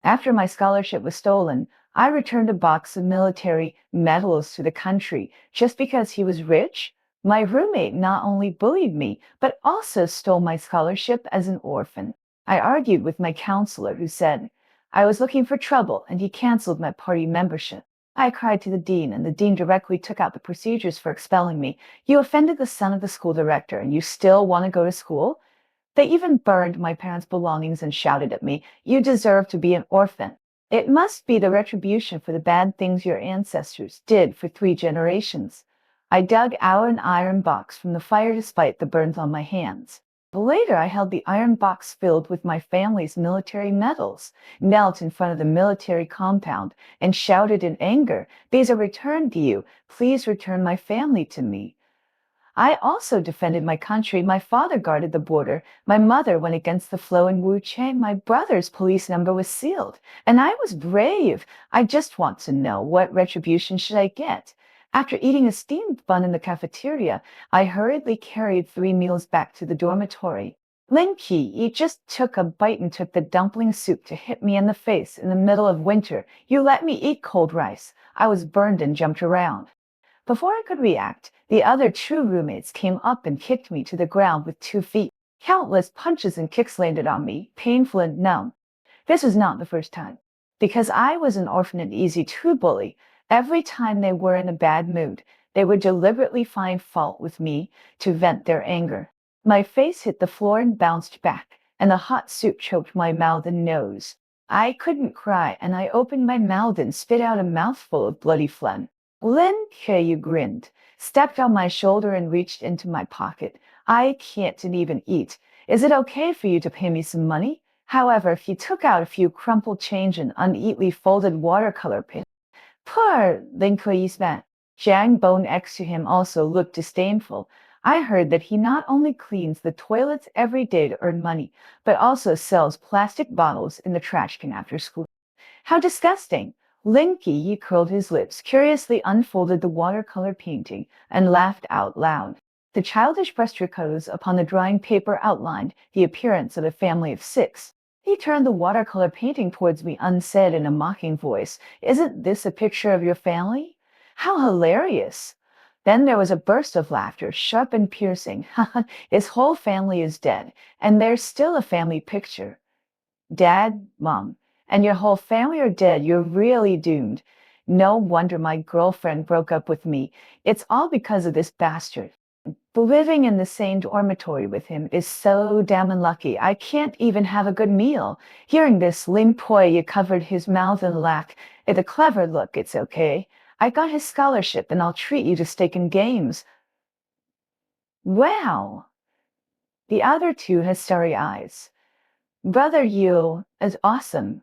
After my scholarship was stolen, I returned a box of military medals to the country just because he was rich. My roommate not only bullied me, but also stole my scholarship as an orphan. I argued with my counselor, who said I was looking for trouble and he canceled my party membership. I cried to the dean, and the dean directly took out the procedures for expelling me. You offended the son of the school director, and you still want to go to school? They even burned my parents' belongings and shouted at me, "You deserve to be an orphan." It must be the retribution for the bad things your ancestors did for 3 generations. I dug out an iron box from the fire despite the burns on my hands. Later, I held the iron box filled with my family's military medals, knelt in front of the military compound, and shouted in anger, "These are returned to you. Please return my family to me." I also defended my country. My father guarded the border. My mother went against the flow in Wuchang. My brother's police number was sealed. And I was brave. I just want to know, what retribution should I get? After eating a steamed bun in the cafeteria, I hurriedly carried 3 meals back to the dormitory. Lin Qi just took a bite and took the dumpling soup to hit me in the face in the middle of winter. You let me eat cold rice. I was burned and jumped around. Before I could react, the other 2 roommates came up and kicked me to the ground with 2 feet. Countless punches and kicks landed on me, painful and numb. This was not the first time. Because I was an orphan and easy to bully, every time they were in a bad mood, they would deliberately find fault with me to vent their anger. My face hit the floor and bounced back, and the hot soup choked my mouth and nose. I couldn't cry, and I opened my mouth and spit out a mouthful of bloody phlegm. Lin Kuei grinned, stepped on my shoulder and reached into my pocket. I can't even eat. Is it okay for you to pay me some money? However, he took out a few crumpled change and uneatly folded watercolor pen. Poor Lin Kuei's man. Jiang Bo next to him also looked disdainful. I heard that he not only cleans the toilets every day to earn money, but also sells plastic bottles in the trash can after school. How disgusting! Lin Yi curled his lips, curiously unfolded the watercolor painting, and laughed out loud. The childish brushstrokes upon the drawing paper outlined the appearance of a family of 6. He turned the watercolor painting towards me and said in a mocking voice, "Isn't this a picture of your family? How hilarious!" Then there was a burst of laughter, sharp and piercing. His whole family is dead, and there's still a family picture. Dad, Mom, and your whole family are dead. You're really doomed. No wonder my girlfriend broke up with me. It's all because of this bastard. But living in the same dormitory with him is so damn unlucky. I can't even have a good meal. Hearing this, Lim Poi covered his mouth and laughed. It's a clever look. It's okay. I got his scholarship, and I'll treat you to steak and games. Wow! The other 2 had starry eyes. Brother Yu is awesome.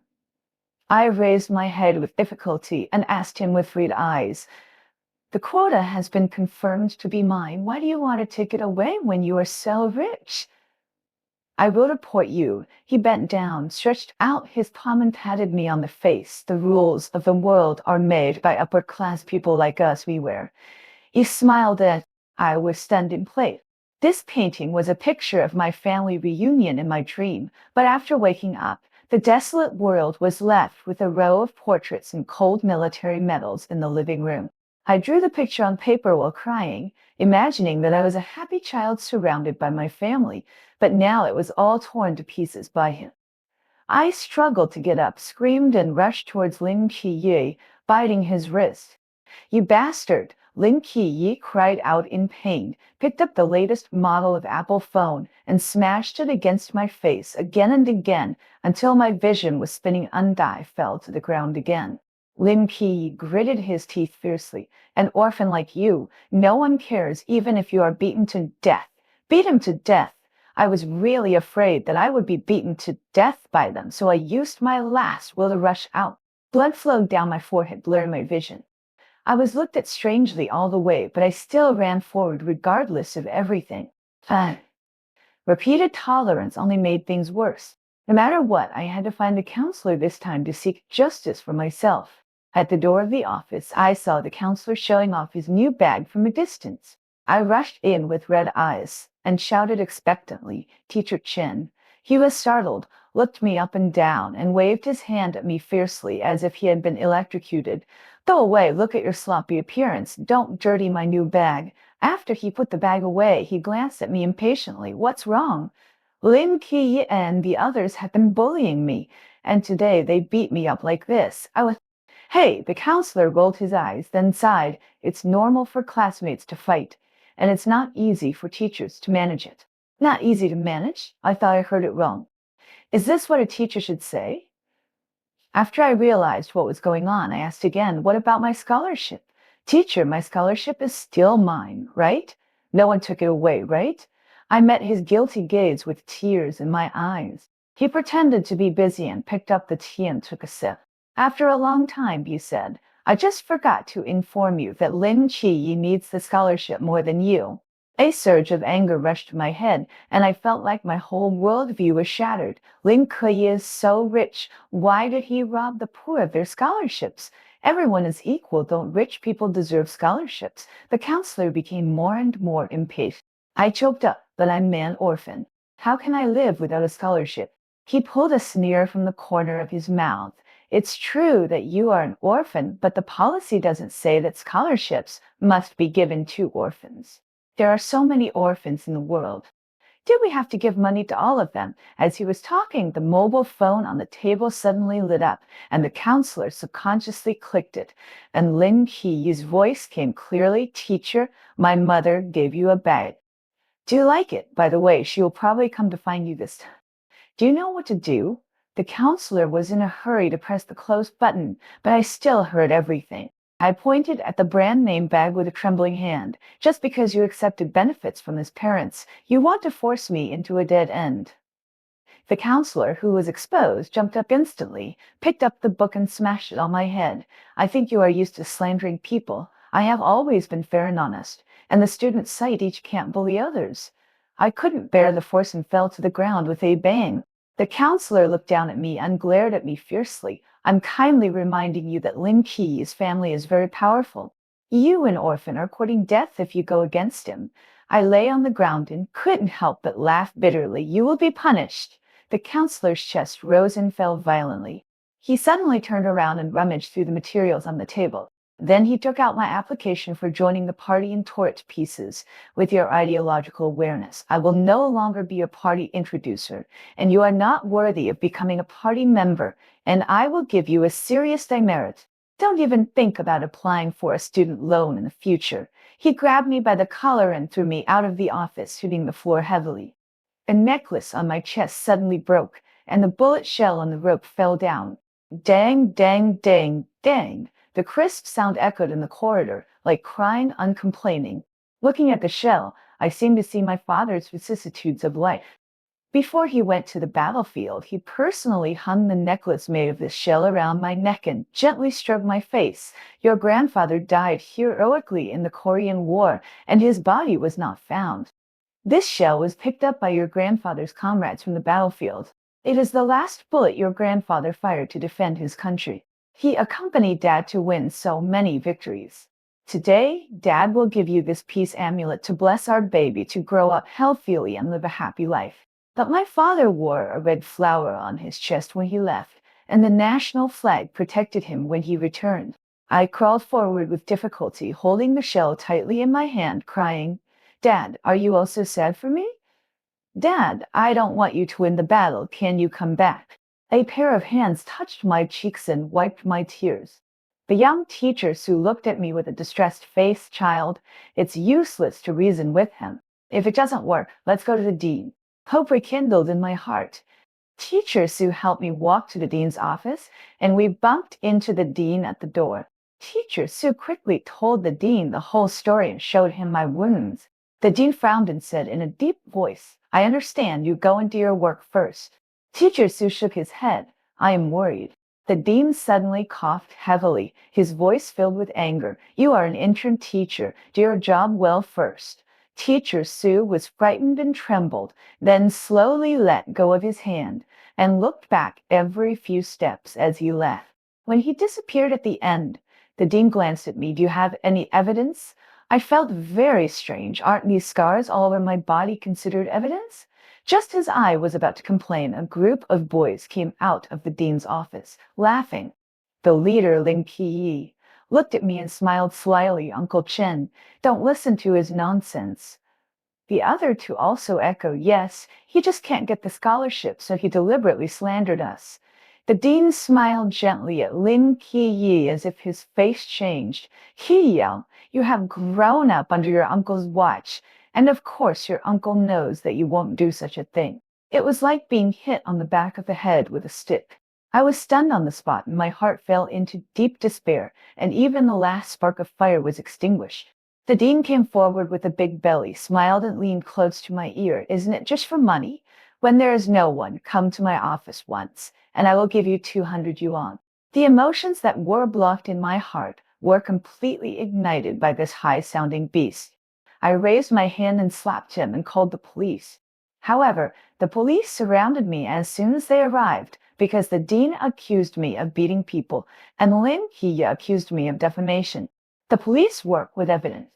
I raised my head with difficulty and asked him with red eyes, "The quota has been confirmed to be mine. Why do you want to take it away when you are so rich?" "I will report you." He bent down, stretched out his palm and patted me on the face. "The rules of the world are made by upper-class people like us. We wear." He smiled at I was stunned in place. This painting was a picture of my family reunion in my dream, but after waking up, the desolate world was left with a row of portraits and cold military medals in the living room. I drew the picture on paper while crying, imagining that I was a happy child surrounded by my family, but now it was all torn to pieces by him. I struggled to get up, screamed, and rushed towards Lin Qiyi, biting his wrist. "You bastard!" Lin Qiyi cried out in pain, picked up the latest model of Apple phone, and smashed it against my face again and again until my vision was spinning and I fell to the ground again. Lin Qiyi gritted his teeth fiercely. "An orphan like you, no one cares even if you are beaten to death. Beat him to death." I was really afraid that I would be beaten to death by them, so I used my last will to rush out. Blood flowed down my forehead, blurring my vision. I was looked at strangely all the way, but I still ran forward regardless of everything. Repeated tolerance only made things worse. No matter what, I had to find a counselor this time to seek justice for myself. At the door of the office, I saw the counselor showing off his new bag from a distance. I rushed in with red eyes and shouted expectantly, "Teacher Chen." He was startled, looked me up and down, and waved his hand at me fiercely as if he had been electrocuted. Go away, look at your sloppy appearance. Don't dirty my new bag. After he put the bag away, he glanced at me impatiently. What's wrong? Lin Qi and the others have been bullying me, and today they beat me up like this. Hey, the counselor rolled his eyes, then sighed. It's normal for classmates to fight, and it's not easy for teachers to manage it. Not easy to manage? I thought I heard it wrong. Is this what a teacher should say? After I realized what was going on, I asked again, what about my scholarship? Teacher, my scholarship is still mine, right? No one took it away, right? I met his guilty gaze with tears in my eyes. He pretended to be busy and picked up the tea and took a sip. After a long time, you said, I just forgot to inform you that Lin Qi needs the scholarship more than you. A surge of anger rushed to my head, and I felt like my whole worldview was shattered. Lin Kuyi is so rich. Why did he rob the poor of their scholarships? Everyone is equal. Don't rich people deserve scholarships? The counselor became more and more impatient. I choked up, but I'm an orphan. How can I live without a scholarship? He pulled a sneer from the corner of his mouth. It's true that you are an orphan, but the policy doesn't say that scholarships must be given to orphans. There are so many orphans in the world. Did we have to give money to all of them? As he was talking, the mobile phone on the table suddenly lit up, and the counselor subconsciously clicked it. And Lin Qi's voice came clearly, Teacher, my mother gave you a bag. Do you like it? By the way, she will probably come to find you this time. Do you know what to do? The counselor was in a hurry to press the close button, but I still heard everything. I pointed at the brand name bag with a trembling hand. Just because you accepted benefits from his parents, you want to force me into a dead end. The counselor, who was exposed, jumped up instantly, picked up the book and smashed it on my head. I think you are used to slandering people. I have always been fair and honest, and the students cite each can't bully others. I couldn't bear the force and fell to the ground with a bang. The counselor looked down at me and glared at me fiercely. I'm kindly reminding you that Lin Qi's family is very powerful. You, an orphan, are courting death if you go against him. I lay on the ground and couldn't help but laugh bitterly. You will be punished. The counselor's chest rose and fell violently. He suddenly turned around and rummaged through the materials on the table. Then he took out my application for joining the party and tore it to pieces. With your ideological awareness, I will no longer be a party introducer, and you are not worthy of becoming a party member, and I will give you a serious demerit. Don't even think about applying for a student loan in the future. He grabbed me by the collar and threw me out of the office, hitting the floor heavily. A necklace on my chest suddenly broke, and the bullet shell on the rope fell down. Dang, dang, dang, dang. The crisp sound echoed in the corridor, like crying uncomplaining. Looking at the shell, I seemed to see my father's vicissitudes of life. Before he went to the battlefield, he personally hung the necklace made of this shell around my neck and gently stroked my face. Your grandfather died heroically in the Korean War, and his body was not found. This shell was picked up by your grandfather's comrades from the battlefield. It is the last bullet your grandfather fired to defend his country. He accompanied Dad to win so many victories. Today, Dad will give you this peace amulet to bless our baby to grow up healthily and live a happy life. But my father wore a red flower on his chest when he left, and the national flag protected him when he returned. I crawled forward with difficulty, holding the shell tightly in my hand, crying, Dad, are you also sad for me? Dad, I don't want you to win the battle. Can you come back? A pair of hands touched my cheeks and wiped my tears. The young teacher Sue looked at me with a distressed face. Child, it's useless to reason with him. If it doesn't work, let's go to the dean. Hope rekindled in my heart. Teacher Sue helped me walk to the dean's office, and we bumped into the dean at the door. Teacher Sue quickly told the dean the whole story and showed him my wounds. The dean frowned and said in a deep voice, I understand you go and do your work first. Teacher Sue shook his head. I am worried. The dean suddenly coughed heavily, his voice filled with anger. You are an intern teacher. Do your job well first. Teacher Sue was frightened and trembled, then slowly let go of his hand and looked back every few steps as he left. When he disappeared at the end, the dean glanced at me. Do you have any evidence? I felt very strange. Aren't these scars all over my body considered evidence? Just as I was about to complain, a group of boys came out of the dean's office, laughing. The leader, Lin Yi, looked at me and smiled slyly. Uncle Chen, don't listen to his nonsense. The other two also echoed, yes, he just can't get the scholarship, so he deliberately slandered us. The dean smiled gently at Lin Yi as if his face changed. He yelled, you have grown up under your uncle's watch, and of course your uncle knows that you won't do such a thing. It was like being hit on the back of the head with a stick. I was stunned on the spot, and my heart fell into deep despair, and even the last spark of fire was extinguished. The dean came forward with a big belly, smiled and leaned close to my ear. Isn't it just for money? When there is no one, come to my office once, and I will give you 200 yuan. The emotions that were blocked in my heart were completely ignited by this high-sounding beast. I raised my hand and slapped him and called the police. However, the police surrounded me as soon as they arrived because the dean accused me of beating people and Lin He accused me of defamation. The police work with evidence,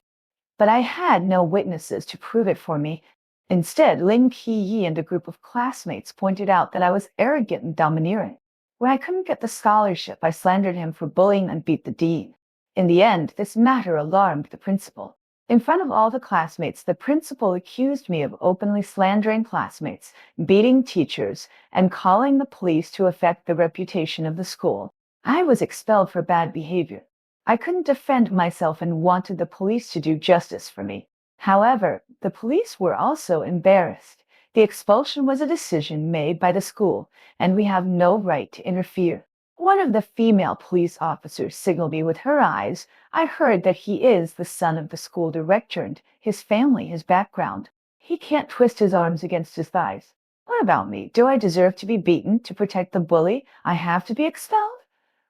but I had no witnesses to prove it for me. Instead, Lin Yi and a group of classmates pointed out that I was arrogant and domineering. When I couldn't get the scholarship, I slandered him for bullying and beat the dean. In the end, this matter alarmed the principal. In front of all the classmates, the principal accused me of openly slandering classmates, beating teachers, and calling the police to affect the reputation of the school. I was expelled for bad behavior. I couldn't defend myself and wanted the police to do justice for me. However, the police were also embarrassed. The expulsion was a decision made by the school, and we have no right to interfere. One of the female police officers signaled me with her eyes. I heard that he is the son of the school director and his family, his background. He can't twist his arms against his thighs. What about me? Do I deserve to be beaten to protect the bully? I have to be expelled?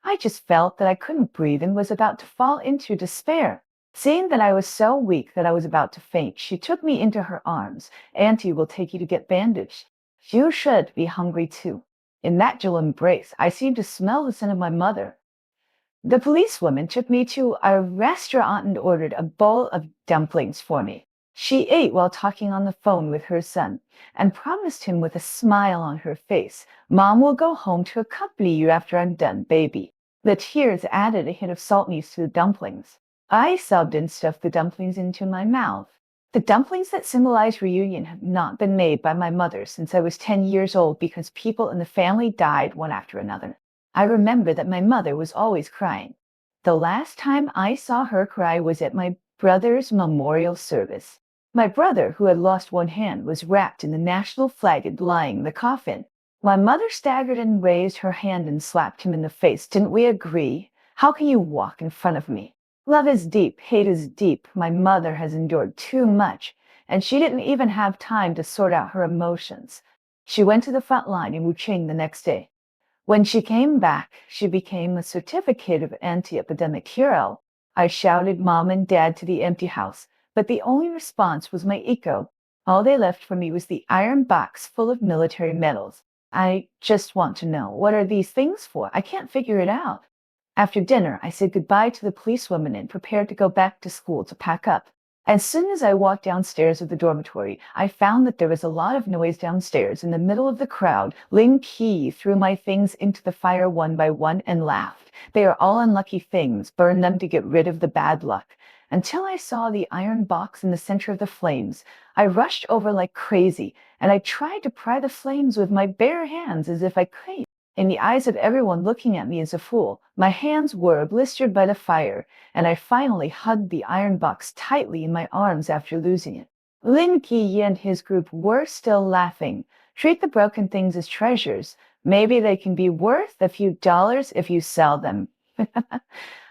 I just felt that I couldn't breathe and was about to fall into despair. Seeing that I was so weak that I was about to faint, she took me into her arms. Auntie will take you to get bandaged. You should be hungry too. In that dual embrace, I seemed to smell the scent of my mother. The policewoman took me to a restaurant and ordered a bowl of dumplings for me. She ate while talking on the phone with her son and promised him with a smile on her face, Mom will go home to accompany you after I'm done, baby. The tears added a hint of saltiness to the dumplings. I sobbed and stuffed the dumplings into my mouth. The dumplings that symbolize reunion have not been made by my mother since I was 10 years old because people in the family died one after another. I remember that my mother was always crying. The last time I saw her cry was at my brother's memorial service. My brother, who had lost one hand, was wrapped in the national flag and lying in the coffin. My mother staggered and raised her hand and slapped him in the face. Didn't we agree? How can you walk in front of me? Love is deep, hate is deep. My mother has endured too much, and she didn't even have time to sort out her emotions. She went to the front line in Wuching the next day. When she came back, she became a certificate of anti-epidemic hero. I shouted Mom and Dad to the empty house, but the only response was my echo. All they left for me was the iron box full of military medals. I just want to know, what are these things for? I can't figure it out. After dinner, I said goodbye to the policewoman and prepared to go back to school to pack up. As soon as I walked downstairs of the dormitory, I found that there was a lot of noise downstairs. In the middle of the crowd, Lin Qi threw my things into the fire one by one and laughed. They are all unlucky things. Burn them to get rid of the bad luck. Until I saw the iron box in the center of the flames, I rushed over like crazy, and I tried to pry the flames with my bare hands as if I could. In the eyes of everyone looking at me as a fool, my hands were blistered by the fire, and I finally hugged the iron box tightly in my arms after losing it. Lin Qi and his group were still laughing. Treat the broken things as treasures. Maybe they can be worth a few dollars if you sell them.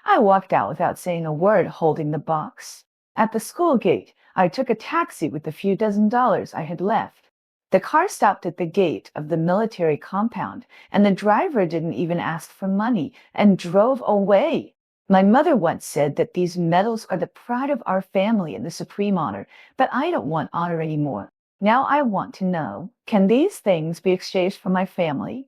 I walked out without saying a word, holding the box. At the school gate, I took a taxi with the few dozen dollars I had left. The car stopped at the gate of the military compound, and the driver didn't even ask for money and drove away. My mother once said that these medals are the pride of our family and the supreme honor, but I don't want honor anymore. Now I want to know, can these things be exchanged for my family?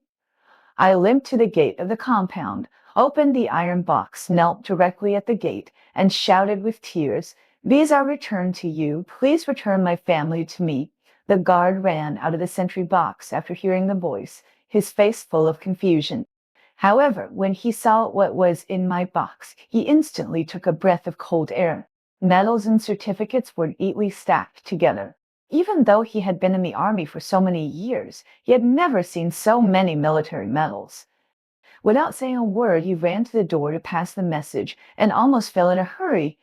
I limped to the gate of the compound, opened the iron box, knelt directly at the gate, and shouted with tears, these are returned to you. Please return my family to me. The guard ran out of the sentry box after hearing the voice, his face full of confusion. However, when he saw what was in my box, he instantly took a breath of cold air. Medals and certificates were neatly stacked together. Even though he had been in the army for so many years, he had never seen so many military medals. Without saying a word, he ran to the door to pass the message and almost fell in a hurry.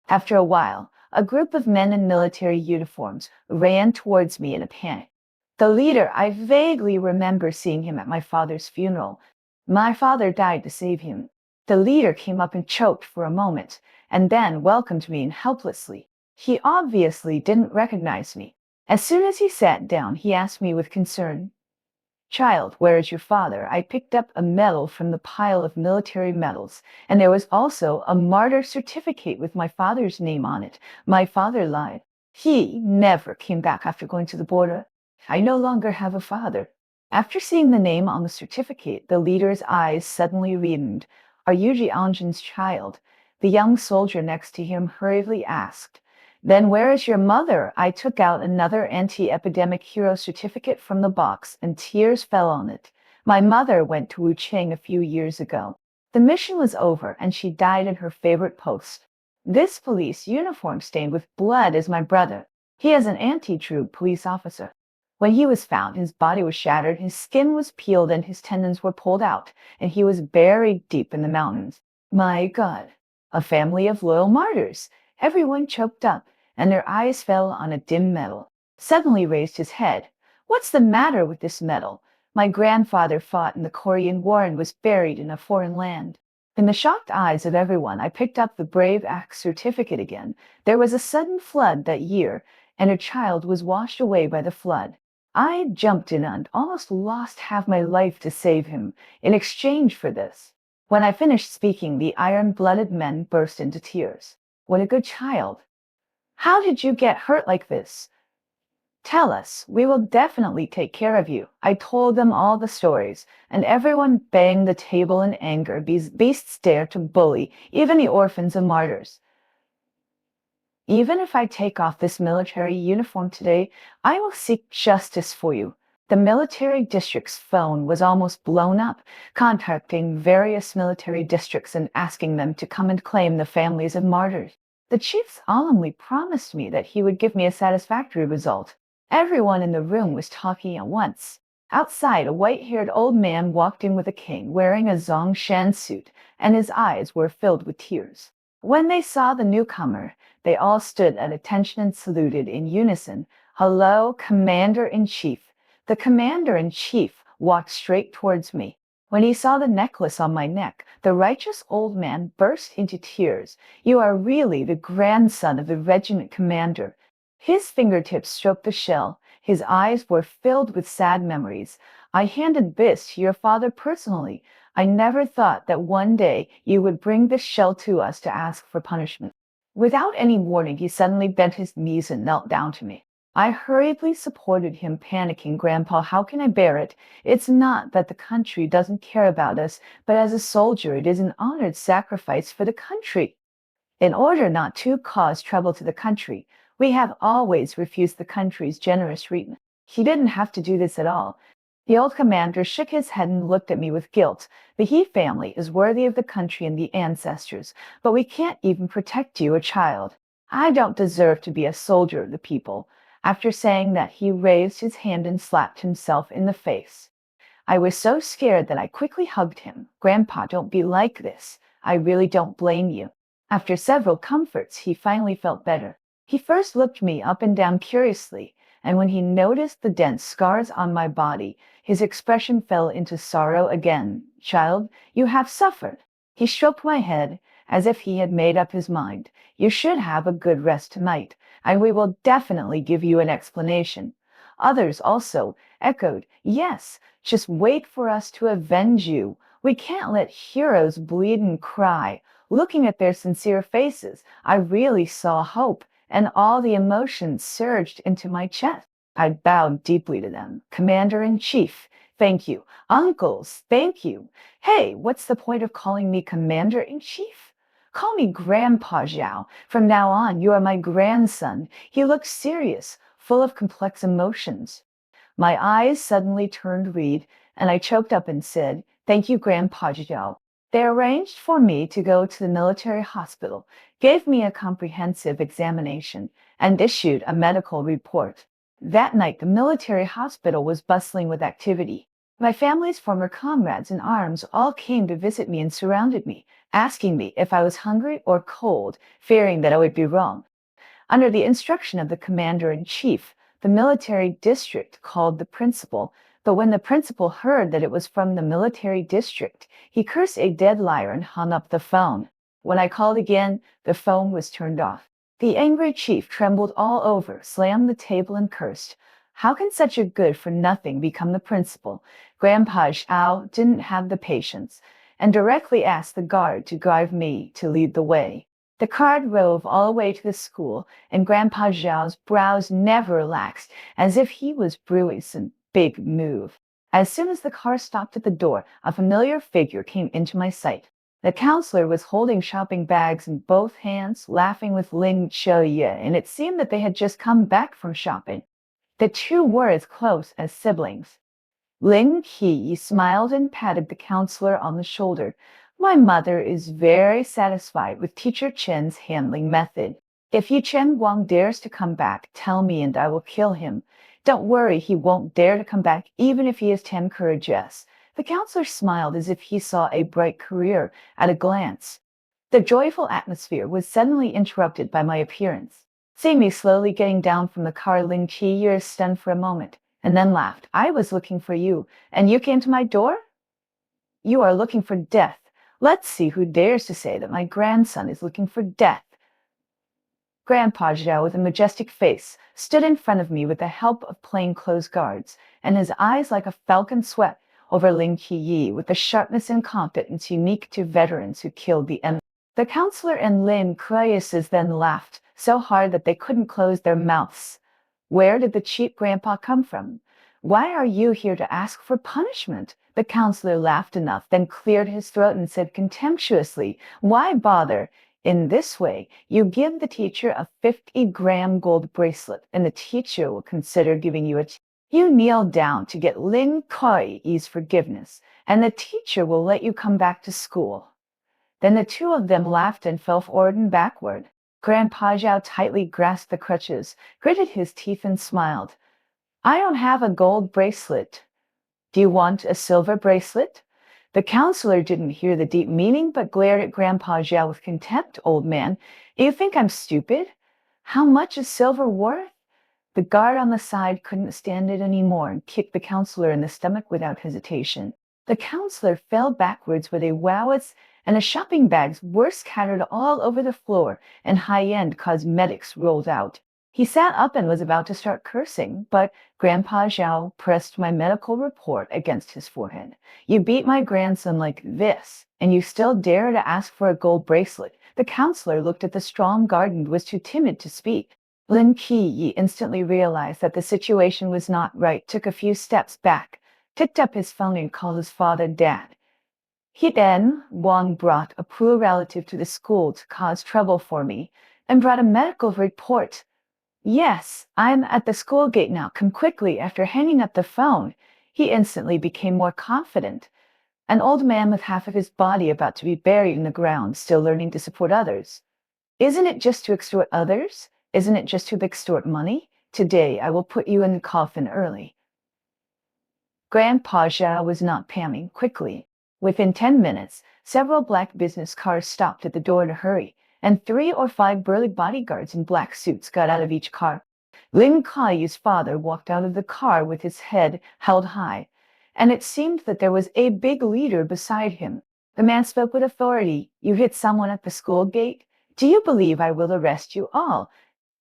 After a while, a group of men in military uniforms ran towards me in a panic. The leader, I vaguely remember seeing him at my father's funeral. My father died to save him. The leader came up and choked for a moment, and then welcomed me in helplessly. He obviously didn't recognize me. As soon as he sat down, he asked me with concern, "Child, where is your father?" I picked up a medal from the pile of military medals, and there was also a martyr certificate with my father's name on it. My father lied. He never came back after going to the border. I no longer have a father. After seeing the name on the certificate, the leader's eyes suddenly reddened. "Are you Jianjin's child?" The young soldier next to him hurriedly asked. "Then where is your mother?" I took out another anti-epidemic hero certificate from the box, and tears fell on it. My mother went to Wuchang a few years ago. The mission was over, and she died in her favorite post. This police uniform stained with blood is my brother. He is an anti-troop police officer. When he was found, his body was shattered, his skin was peeled, and his tendons were pulled out, and he was buried deep in the mountains. My God, a family of loyal martyrs. Everyone choked up, and their eyes fell on a dim medal. Suddenly raised his head. "What's the matter with this medal? My grandfather fought in the Korean War and was buried in a foreign land." In the shocked eyes of everyone, I picked up the Brave Axe certificate again. There was a sudden flood that year, and a child was washed away by the flood. I jumped in and almost lost half my life to save him in exchange for this. When I finished speaking, the iron-blooded men burst into tears. "What a good child! How did you get hurt like this? Tell us, we will definitely take care of you." I told them all the stories, and everyone banged the table in anger. These beasts dare to bully even the orphans and martyrs. "Even if I take off this military uniform today, I will seek justice for you." The military district's phone was almost blown up, contacting various military districts and asking them to come and claim the families of martyrs. The chief solemnly promised me that he would give me a satisfactory result. Everyone in the room was talking at once. Outside, a white-haired old man walked in with a cane, wearing a Zongshan suit, and his eyes were filled with tears. When they saw the newcomer, they all stood at attention and saluted in unison. "Hello, Commander-in-Chief." The Commander-in-Chief walked straight towards me. When he saw the necklace on my neck, the righteous old man burst into tears. "You are really the grandson of the regiment commander." His fingertips stroked the shell. His eyes were filled with sad memories. "I handed this to your father personally. I never thought that one day you would bring this shell to us to ask for punishment." Without any warning, he suddenly bent his knees and knelt down to me. I hurriedly supported him, panicking. "Grandpa, how can I bear it? It's not that the country doesn't care about us, but as a soldier, it is an honored sacrifice for the country. In order not to cause trouble to the country, we have always refused the country's generous treatment." He didn't have to do this at all. The old commander shook his head and looked at me with guilt. "The He family is worthy of the country and the ancestors, but we can't even protect you, a child. I don't deserve to be a soldier of the people." After saying that, he raised his hand and slapped himself in the face. I was so scared that I quickly hugged him. "Grandpa, don't be like this. I really don't blame you." After several comforts, he finally felt better. He first looked me up and down curiously, and when he noticed the dense scars on my body, his expression fell into sorrow again. "Child, you have suffered." He stroked my head as if he had made up his mind. "You should have a good rest tonight, and we will definitely give you an explanation." Others also echoed, "Yes, just wait for us to avenge you. We can't let heroes bleed and cry." Looking at their sincere faces, I really saw hope, and all the emotions surged into my chest. I bowed deeply to them. "Commander-in-Chief, thank you. Uncles, thank you. Hey, what's the point of calling me Commander-in-Chief? Call me Grandpa Zhao. From now on, you are my grandson." He looked serious, full of complex emotions. My eyes suddenly turned red, and I choked up and said, "Thank you, Grandpa Zhao." They arranged for me to go to the military hospital, gave me a comprehensive examination, and issued a medical report. That night, the military hospital was bustling with activity. My family's former comrades in arms all came to visit me and surrounded me, asking me if I was hungry or cold, fearing that I would be wrong. Under the instruction of the commander-in-chief, the military district called the principal, but when the principal heard that it was from the military district, he cursed a dead liar and hung up the phone. When I called again, the phone was turned off. The angry chief trembled all over, slammed the table, and cursed. How can such a good-for-nothing become the principal? Grandpa Zhao didn't have the patience, and directly asked the guard to drive me to lead the way. The car drove all the way to the school, and Grandpa Zhao's brows never relaxed, as if he was brewing some big move. As soon as the car stopped at the door, a familiar figure came into my sight. The counselor was holding shopping bags in both hands, laughing with Ling Qiye, and it seemed that they had just come back from shopping. The two were as close as siblings. Ling Qi smiled and patted the counselor on the shoulder. My mother is very satisfied with Teacher Chen's handling method. If Yi Chen Guang dares to come back, tell me and I will kill him. Don't worry, he won't dare to come back even if he has 10 courageous. The counselor smiled as if he saw a bright career at a glance. The joyful atmosphere was suddenly interrupted by my appearance. Seeing me slowly getting down from the car, Ling Qi was stunned for a moment, and then laughed. I was looking for you, and you came to my door? You are looking for death. Let's see who dares to say that my grandson is looking for death. Grandpa Zhao, with a majestic face, stood in front of me with the help of plainclothes guards, and his eyes like a falcon swept over Ling Qiyi with the sharpness and competence unique to veterans who killed the enemy. The counselor and Lin Kuises then laughed so hard that they couldn't close their mouths. Where did the cheap grandpa come from? Why are you here to ask for punishment? The counselor laughed enough, then cleared his throat and said contemptuously, "Why bother? In this way, you give the teacher a 50-gram gold bracelet, and the teacher will consider giving you a you kneel down to get Lin Kui's forgiveness, and the teacher will let you come back to school." Then the two of them laughed and fell forward and backward. Grandpa Zhao tightly grasped the crutches, gritted his teeth, and smiled. "I don't have a gold bracelet. Do you want a silver bracelet?" The counselor didn't hear the deep meaning, but glared at Grandpa Zhao with contempt. "Old man, you think I'm stupid? How much is silver worth?" The guard on the side couldn't stand it anymore and kicked the counselor in the stomach without hesitation. The counselor fell backwards with a wowitz, and the shopping bags were scattered all over the floor, and high-end cosmetics rolled out. He sat up and was about to start cursing, but Grandpa Zhao pressed my medical report against his forehead. "You beat my grandson like this, and you still dare to ask for a gold bracelet." The counselor looked at the strong guard and was too timid to speak. Lin Qi instantly realized that the situation was not right, took a few steps back, picked up his phone and called his father Dad. He then Wang brought a poor relative to the school to cause trouble for me and brought a medical report. "Yes, I'm at the school gate now. Come quickly." After hanging up the phone, he instantly became more confident. An old man with half of his body about to be buried in the ground, still learning to support others. Isn't it just to extort others? Isn't it just to extort money? Today I will put you in the coffin early. Grandpa Zhao was not pamming quickly. Within 10 minutes, several black business cars stopped at the door in a hurry, and 3 or 5 burly bodyguards in black suits got out of each car. Lin Kai's father walked out of the car with his head held high, and it seemed that there was a big leader beside him. The man spoke with authority. "You hit someone at the school gate? Do you believe I will arrest you all?"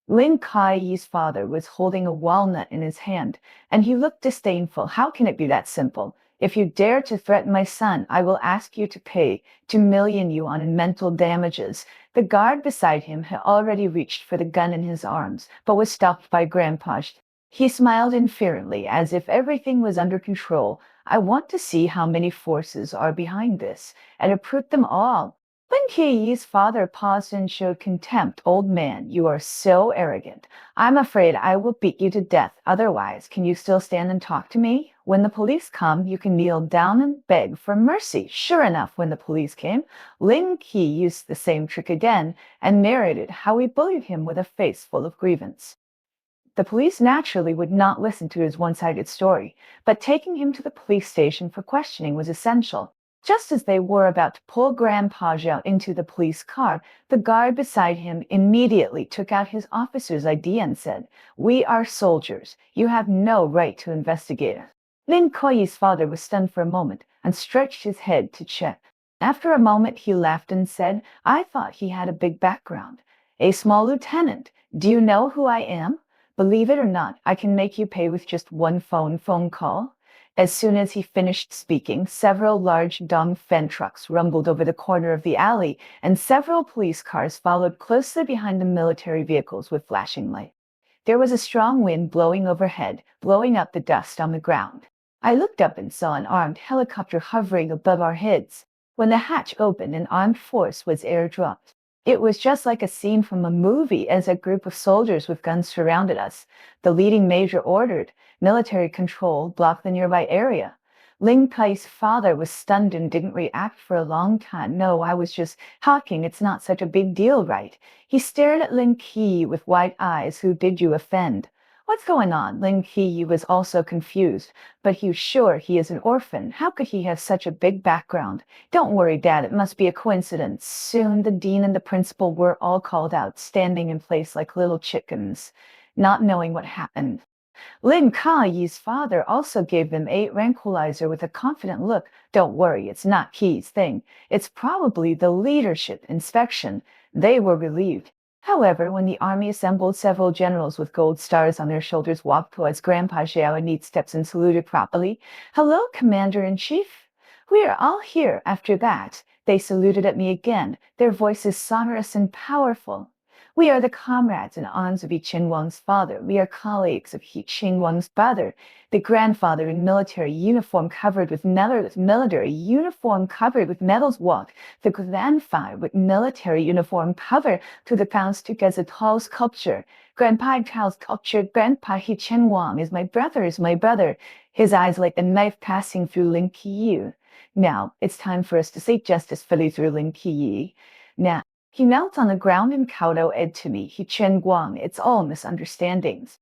Lin Kai's father was holding a walnut in his hand, and he looked disdainful. "How can it be that simple? If you dare to threaten my son, I will ask you to pay 2 million yuan in mental damages." The guard beside him had already reached for the gun in his arms, but was stopped by Grandpa. He smiled inferently, as if everything was under control. "I want to see how many forces are behind this, and uproot them all." Lin Keyi's father paused and showed contempt. Old man, you are so arrogant. I'm afraid I will beat you to death. Otherwise, can you still stand and talk to me? When the police come, you can kneel down and beg for mercy. Sure enough, when the police came, Lin Key used the same trick again and narrated how he bullied him with a face full of grievance. The police naturally would not listen to his one-sided story, but taking him to the police station for questioning was essential. Just as they were about to pull Grandpa out into the police car, the guard beside him immediately took out his officer's ID and said, "We are soldiers. You have no right to investigate us." Lin Koyi's father was stunned for a moment and stretched his head to check. After a moment, he laughed and said, "I thought he had a big background. A small lieutenant. Do you know who I am? Believe it or not, I can make you pay with just one phone call." As soon as he finished speaking, several large Dongfeng trucks rumbled over the corner of the alley, and several police cars followed closely behind the military vehicles with flashing lights. There was a strong wind blowing overhead, blowing up the dust on the ground. I looked up and saw an armed helicopter hovering above our heads. When the hatch opened, an armed force was airdropped. It was just like a scene from a movie as a group of soldiers with guns surrounded us. The leading major ordered, "Military control, block the nearby area." Ling Kai's father was stunned and didn't react for a long time. "No, I was just talking. It's not such a big deal, right?" He stared at Ling Qi with wide eyes. "Who did you offend?" "What's going on?" Ling Qi was also confused, but he was sure he is an orphan. How could he have such a big background? "Don't worry, Dad, it must be a coincidence." Soon the dean and the principal were all called out, standing in place like little chickens, not knowing what happened. Lin Kai's father also gave them a tranquilizer with a confident look. "Don't worry, it's not Key's thing. It's probably the leadership inspection." They were relieved. However, when the army assembled, several generals with gold stars on their shoulders walked towards Grandpa Xiao in neat steps and saluted properly. "Hello, Commander-in-Chief. We are all here." After that, they saluted at me again, their voices sonorous and powerful. "We are the comrades in arms of Yi Qinguang's father. We are colleagues of Yi Qinguang's brother." The grandfather in military uniform covered with medals walked. The grandfather with military uniform covered to the ground took as a tall sculpture. "Grandpa Charles sculpture. Grandpa Yi Qinguang is my brother. His eyes like a knife passing through Lin Qiyu. "Now, it's time for us to seek justice fully through Lin Qiyi. Now, he knelt on the ground and kowtowed to me. He Chen Guang, it's all misunderstandings.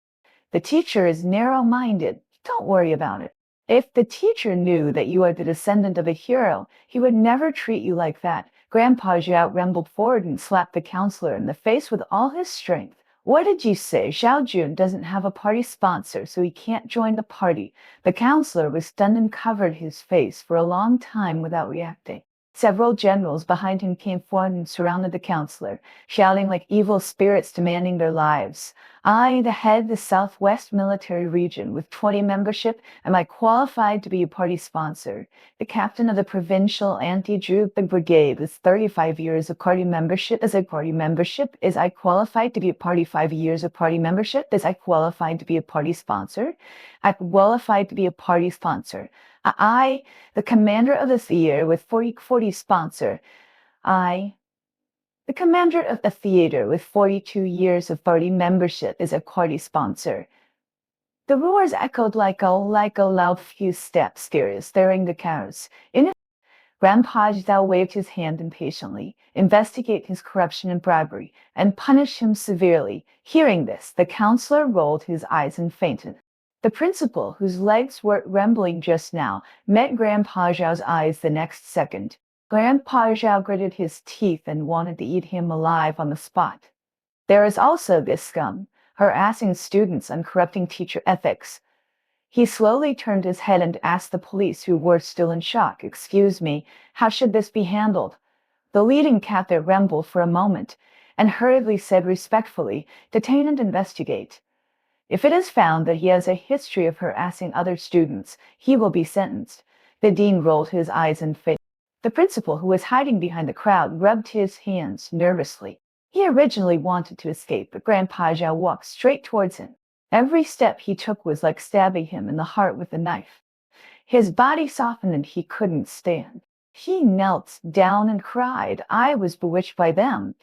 The teacher is narrow-minded. Don't worry about it. If the teacher knew that you are the descendant of a hero, he would never treat you like that." Grandpa Zhao rumbled forward and slapped the counselor in the face with all his strength. "What did you say? Xiao Jun doesn't have a party sponsor, so he can't join the party." The counselor was stunned and covered his face for a long time without reacting. Several generals behind him came forward and surrounded the counselor, shouting like evil spirits demanding their lives. "I, the head of the Southwest Military Region with 20 membership, am I qualified to be a party sponsor? The captain of the Provincial Anti-Drooping Brigade with 35 years of party membership. Is I qualified to be a party 5 years of party membership? Is I qualified to be a party sponsor? I qualified to be a party sponsor. I, the commander of the theater with 40 sponsor. I, the commander of the theater with 42 years of party membership, is a party sponsor." The roars echoed like a loud few steps, stirring the cows. In Grandpa Zhao waved his hand impatiently. "Investigate his corruption and bribery, and punish him severely." Hearing this, the counselor rolled his eyes and fainted. The principal, whose legs were trembling just now, met Grandpa Zhao's eyes the next second. Grandpa Zhao gritted his teeth and wanted to eat him alive on the spot. There is also this scum, harassing students and corrupting teacher ethics. He slowly turned his head and asked the police, who were still in shock, "Excuse me, how should this be handled?" The leading captor rumbled for a moment and hurriedly said respectfully, "Detain and investigate. If it is found that he has a history of harassing other students, he will be sentenced." The dean rolled his eyes and failed. The principal, who was hiding behind the crowd, rubbed his hands nervously. He originally wanted to escape, but Grandpa Zhao walked straight towards him. Every step he took was like stabbing him in the heart with a knife. His body softened and he couldn't stand. He knelt down and cried. I was bewitched by them.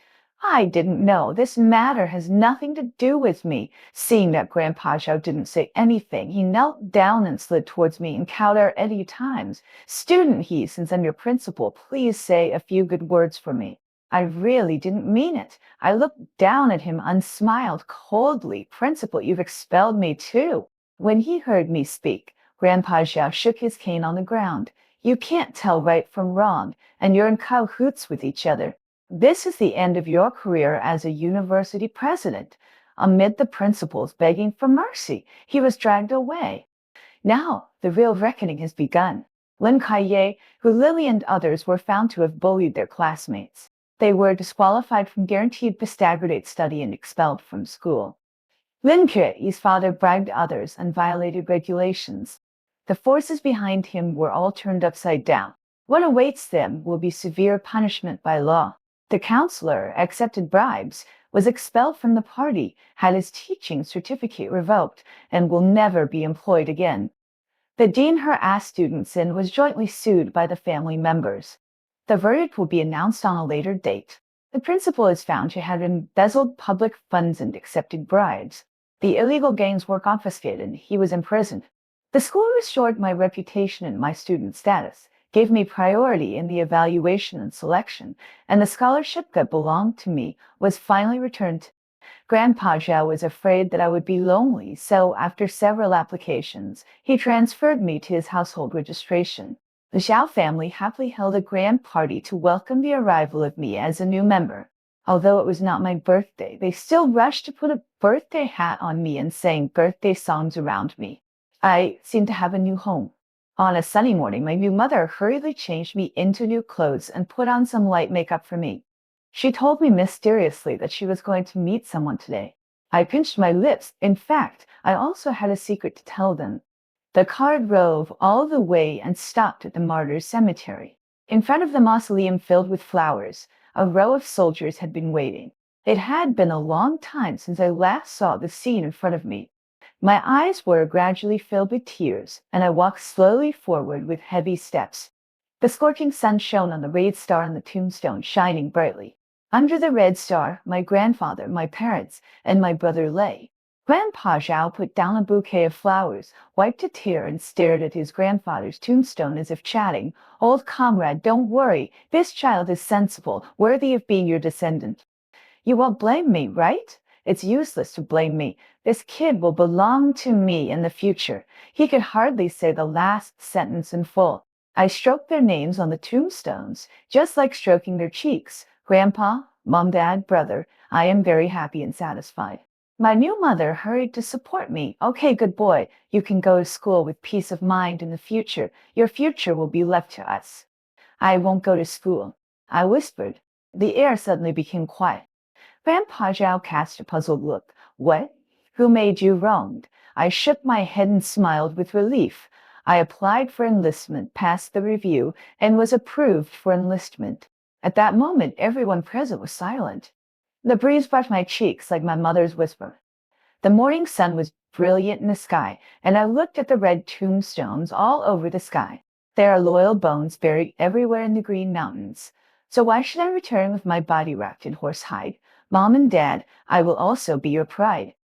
I didn't know. This matter has nothing to do with me. Seeing that Grandpa Zhao didn't say anything, he knelt down and slid towards me and cowed out Eddie times. Student he, since I'm your principal, please say a few good words for me. I really didn't mean it. I looked down at him and smiled coldly. Principal, you've expelled me too. When he heard me speak, Grandpa Zhao shook his cane on the ground. You can't tell right from wrong, and you're in cahoots with each other. This is the end of your career as a university president. Amid the principals begging for mercy, he was dragged away. Now, the real reckoning has begun. Lin Kaiye, who Lily and others were found to have bullied their classmates. They were disqualified from guaranteed postgraduate study and expelled from school. Lin Kuei's father bribed others and violated regulations. The forces behind him were all turned upside down. What awaits them will be severe punishment by law. The counselor accepted bribes, was expelled from the party, had his teaching certificate revoked, and will never be employed again. The dean harassed students and was jointly sued by the family members. The verdict will be announced on a later date. The principal is found to have embezzled public funds and accepted bribes. The illegal gains were confiscated and he was imprisoned. The school restored my reputation and my student status, gave me priority in the evaluation and selection, and the scholarship that belonged to me was finally returned. Grandpa Zhao was afraid that I would be lonely, so after several applications, he transferred me to his household registration. The Zhao family happily held a grand party to welcome the arrival of me as a new member. Although it was not my birthday, they still rushed to put a birthday hat on me and sang birthday songs around me. I seemed to have a new home. On a sunny morning, my new mother hurriedly changed me into new clothes and put on some light makeup for me. She told me mysteriously that she was going to meet someone today. I pinched my lips. In fact, I also had a secret to tell them. The car drove all the way and stopped at the Martyrs' Cemetery. In front of the mausoleum filled with flowers, a row of soldiers had been waiting. It had been a long time since I last saw the scene in front of me. My eyes were gradually filled with tears, and I walked slowly forward with heavy steps. The scorching sun shone on the red star on the tombstone, shining brightly. Under the red star, my grandfather, my parents, and my brother lay. Grandpa Zhao put down a bouquet of flowers, wiped a tear, and stared at his grandfather's tombstone as if chatting. Old comrade, don't worry. This child is sensible, worthy of being your descendant. You won't blame me, right? It's useless to blame me. This kid will belong to me in the future. He could hardly say the last sentence in full. I stroked their names on the tombstones, just like stroking their cheeks. Grandpa, Mom, Dad, brother, I am very happy and satisfied. My new mother hurried to support me. Okay, good boy, you can go to school with peace of mind in the future. Your future will be left to us. I won't go to school, I whispered. The air suddenly became quiet. Grandpa Zhao cast a puzzled look. What? Who made you wronged? I shook my head and smiled with relief. I applied for enlistment, passed the review, and was approved for enlistment. At that moment, everyone present was silent. The breeze brushed my cheeks like my mother's whisper. The morning sun was brilliant in the sky, and I looked at the red tombstones all over the sky. There are loyal bones buried everywhere in the Green Mountains. So why should I return with my body wrapped in horsehide? Mom and Dad, I will also be your pride.